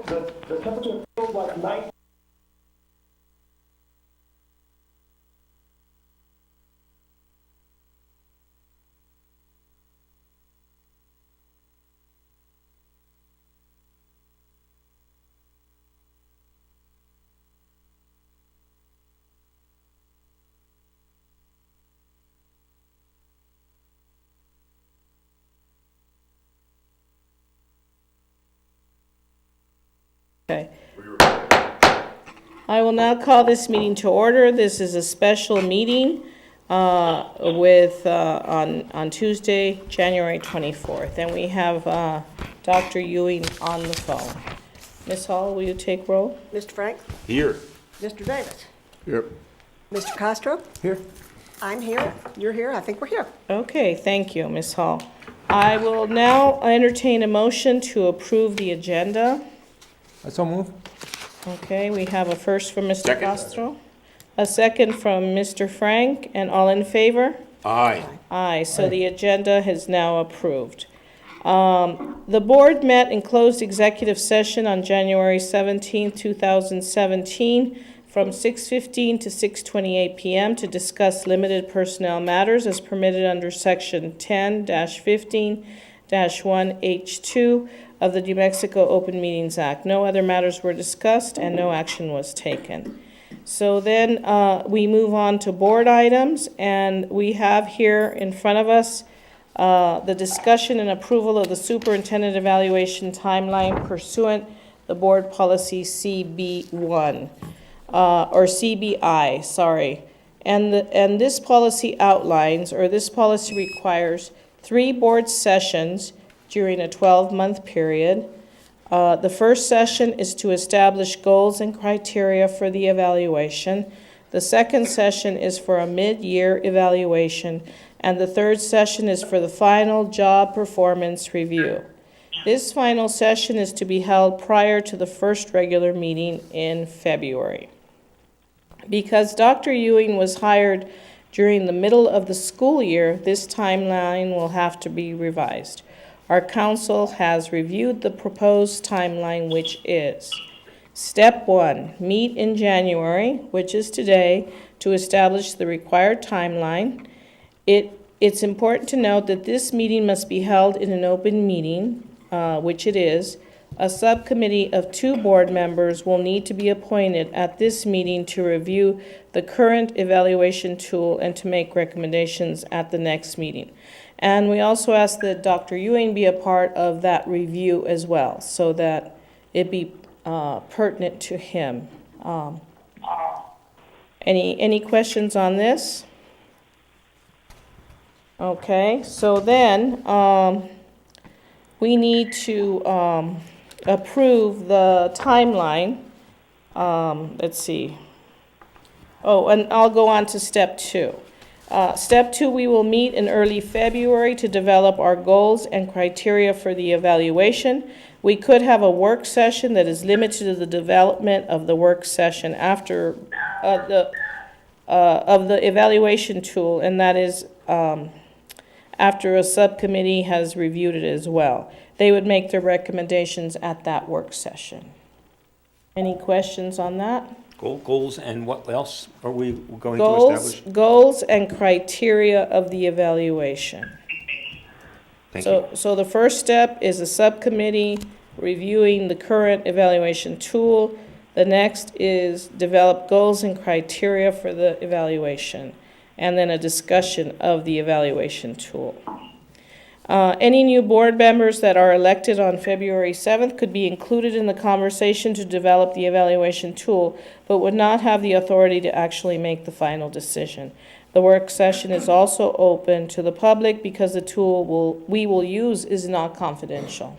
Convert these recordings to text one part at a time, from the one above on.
The temperature feels like 9. Okay. I will now call this meeting to order. This is a special meeting on Tuesday, January 24th, and we have Dr. Ewing on the phone. Ms. Hall, will you take roll? Mr. Frank? Here. Mr. Davis? Yep. Mr. Castro? Here. I'm here. You're here. I think we're here. Okay, thank you, Ms. Hall. I will now entertain a motion to approve the agenda. I so move. Okay, we have a first from Mr. Second. Castro, a second from Mr. Frank, and all in favor? Aye. Aye, so the agenda is now approved. The board met in closed executive session on January 17, 2017, from 6:15 to 6:28 p.m. to discuss limited personnel matters as permitted under Section 10-15-1H2 of the New Mexico Open Meetings Act. No other matters were discussed and no action was taken. So then we move on to board items, and we have here in front of us the discussion and approval of the superintendent evaluation timeline pursuant the board policy CB1, or CBI, sorry. And this policy outlines, or this policy requires 3 board sessions during a 12-month period. The first session is to establish goals and criteria for the evaluation. The second session is for a mid-year evaluation, and the third session is for the final job performance review. This final session is to be held prior to the first regular meeting in February. Because Dr. Ewing was hired during the middle of the school year, this timeline will have to be revised. Our council has reviewed the proposed timeline, which is: Step 1, meet in January, which is today, to establish the required timeline. It's important to note that this meeting must be held in an open meeting, which it is. A subcommittee of 2 board members will need to be appointed at this meeting to review the current evaluation tool and to make recommendations at the next meeting. And we also ask that Dr. Ewing be a part of that review as well, so that it be pertinent to him. Any questions on this? Okay, so then we need to approve the timeline. Let's see. Oh, and I'll go on to step 2. Step 2, we will meet in early February to develop our goals and criteria for the evaluation. We could have a work session that is limited to the development of the work session after of the evaluation tool, and that is after a subcommittee has reviewed it as well. They would make their recommendations at that work session. Any questions on that? Goals and what else are we going to establish? Goals and criteria of the evaluation. Thank you. So the first step is a subcommittee reviewing the current evaluation tool. The next is develop goals and criteria for the evaluation, and then a discussion of the evaluation tool. Any new board members that are elected on February 7th could be included in the conversation to develop the evaluation tool, but would not have the authority to actually make the final decision. The work session is also open to the public because the tool we will use is not confidential.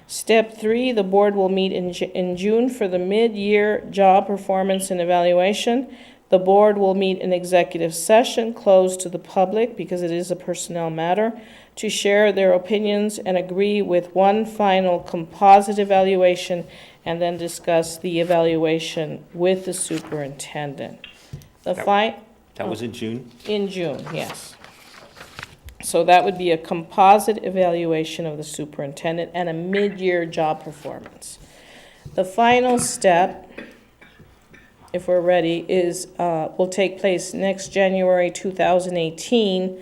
Step 3, the board will meet in June for the mid-year job performance and evaluation. The board will meet in executive session closed to the public because it is a personnel matter to share their opinions and agree with one final composite evaluation and then discuss the evaluation with the superintendent. That was in June? In June, yes. So that would be a composite evaluation of the superintendent and a mid-year job performance. The final step, if we're ready, is, will take place next January 2018.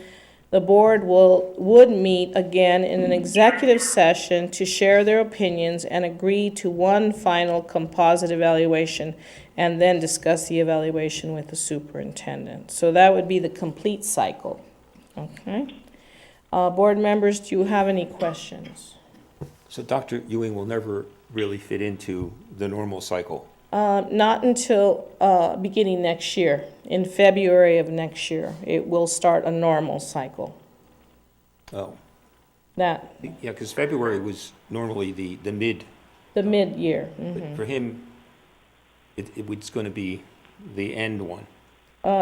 The board would meet again in an executive session to share their opinions and agree to one final composite evaluation, and then discuss the evaluation with the superintendent. So that would be the complete cycle. Okay? Board members, do you have any questions? So Dr. Ewing will never really fit into the normal cycle. Not until beginning next year. In February of next year, it will start a normal cycle. Oh, That, yeah, because February was normally the mid. the mid-year. But for him, it's going to be the end one.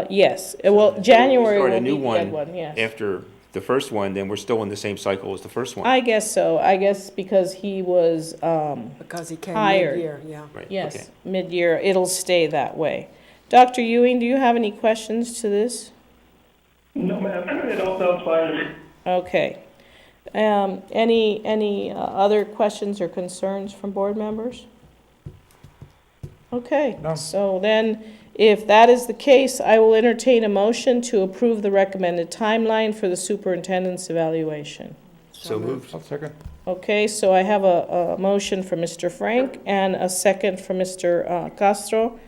Yes, well, January Start will a be new the end one, yes. after the first one, then we're still in the same cycle as the first one. I guess so. I guess because he was, Because he came Hired. mid-year, yeah. Right, okay. yes, mid-year, it'll stay that way. Dr. Ewing, do you have any questions to this? No, ma'am, it all sounds fine to me. Okay. Any other questions or concerns from board members? Okay, so then, if that is the case, I will entertain a motion to approve the recommended timeline for the superintendent's evaluation. So moved. I'll second. Okay, so I have a motion from Mr. Frank and a second from Mr. Castro.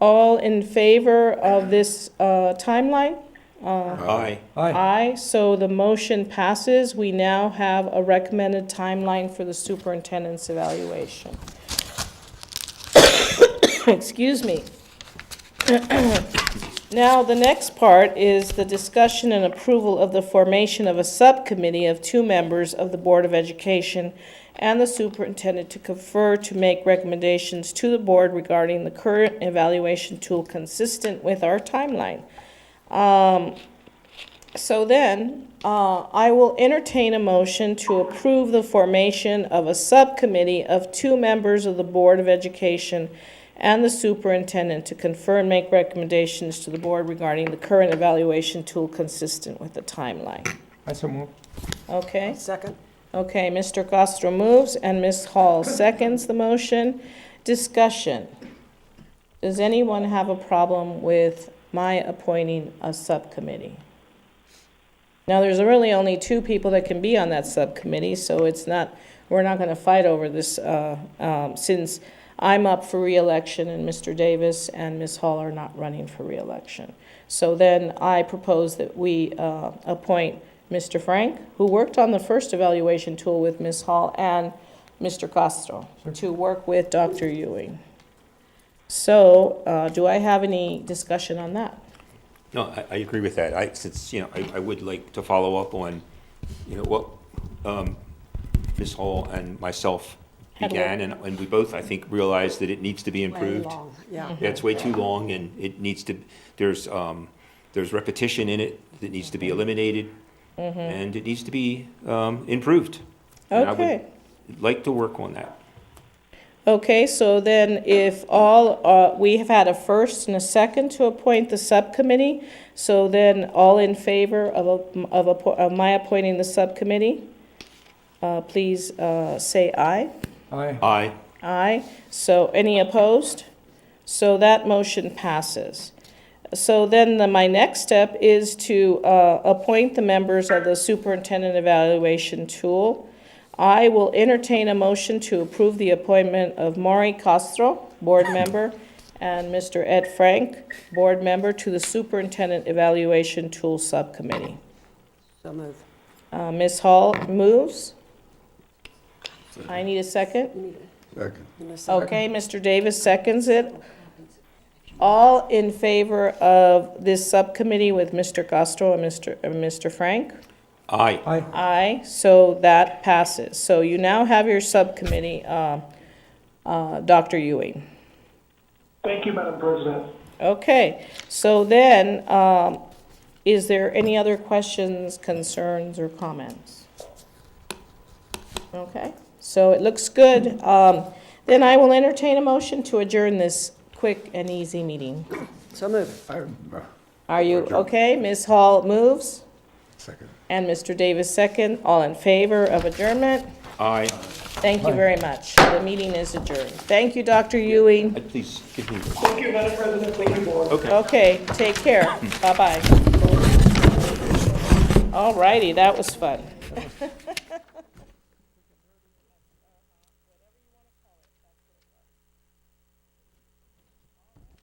All in favor of this timeline? Aye. Aye. Aye, so the motion passes. We now have a recommended timeline for the superintendent's evaluation. Excuse me. Now, the next part is the discussion and approval of the formation of a subcommittee of 2 members of the Board of Education and the superintendent to confer to make recommendations to the board regarding the current evaluation tool consistent with our timeline. So then, I will entertain a motion to approve the formation of a subcommittee of 2 members of the Board of Education and the superintendent to confer and make recommendations to the board regarding the current evaluation tool consistent with the timeline. I so move. Okay? Second? Okay, Mr. Castro moves and Ms. Hall seconds the motion. Discussion. Does anyone have a problem with my appointing a subcommittee? Now, there's really only 2 people that can be on that subcommittee, so it's not, we're not going to fight over this since I'm up for reelection and Mr. Davis and Ms. Hall are not running for reelection. So then I propose that we appoint Mr. Frank, who worked on the first evaluation tool with Ms. Hall, and Mr. Castro to work with Dr. Ewing. So do I have any discussion on that? No, I agree with that. Since, I would like to follow up on, what Ms. Hall and myself Had began, and we both, I think, realized that it needs to be Way improved. long, yeah. Yeah, it's way too long, and it needs to, there's repetition in it that needs to be eliminated, and it needs to be improved. And I Okay. would like to work on that. Okay, so then if all, we have had a first and a second to appoint the subcommittee, so then all in favor of my appointing the subcommittee, please say aye. Aye. Aye. Aye. So any opposed? So that motion passes. So then my next step is to appoint the members of the superintendent evaluation tool. I will entertain a motion to approve the appointment of Maury Castro, board member, and Mr. Ed Frank, board member, to the superintendent evaluation tool subcommittee. So move. Ms. Hall moves. I need a second. Second. Okay, Mr. Davis seconds it. All in favor of this subcommittee with Mr. Castro and Mr. Frank? Aye. Aye. Aye, so that passes. So you now have your subcommittee, Dr. Ewing. Thank you, Madam President. Okay, so then, is there any other questions, concerns, or comments? Okay, so it looks good. Then I will entertain a motion to adjourn this quick and easy meeting. So move. Are you okay? Ms. Hall moves, Second. and Mr. Davis second. All in favor of adjournment? Aye. Thank you very much. The meeting is adjourned. Thank you, Dr. Ewing. Please give me. Thank you, Madam President. Thank you, Board. Okay. Okay, take care. Bye-bye. All righty, that was fun.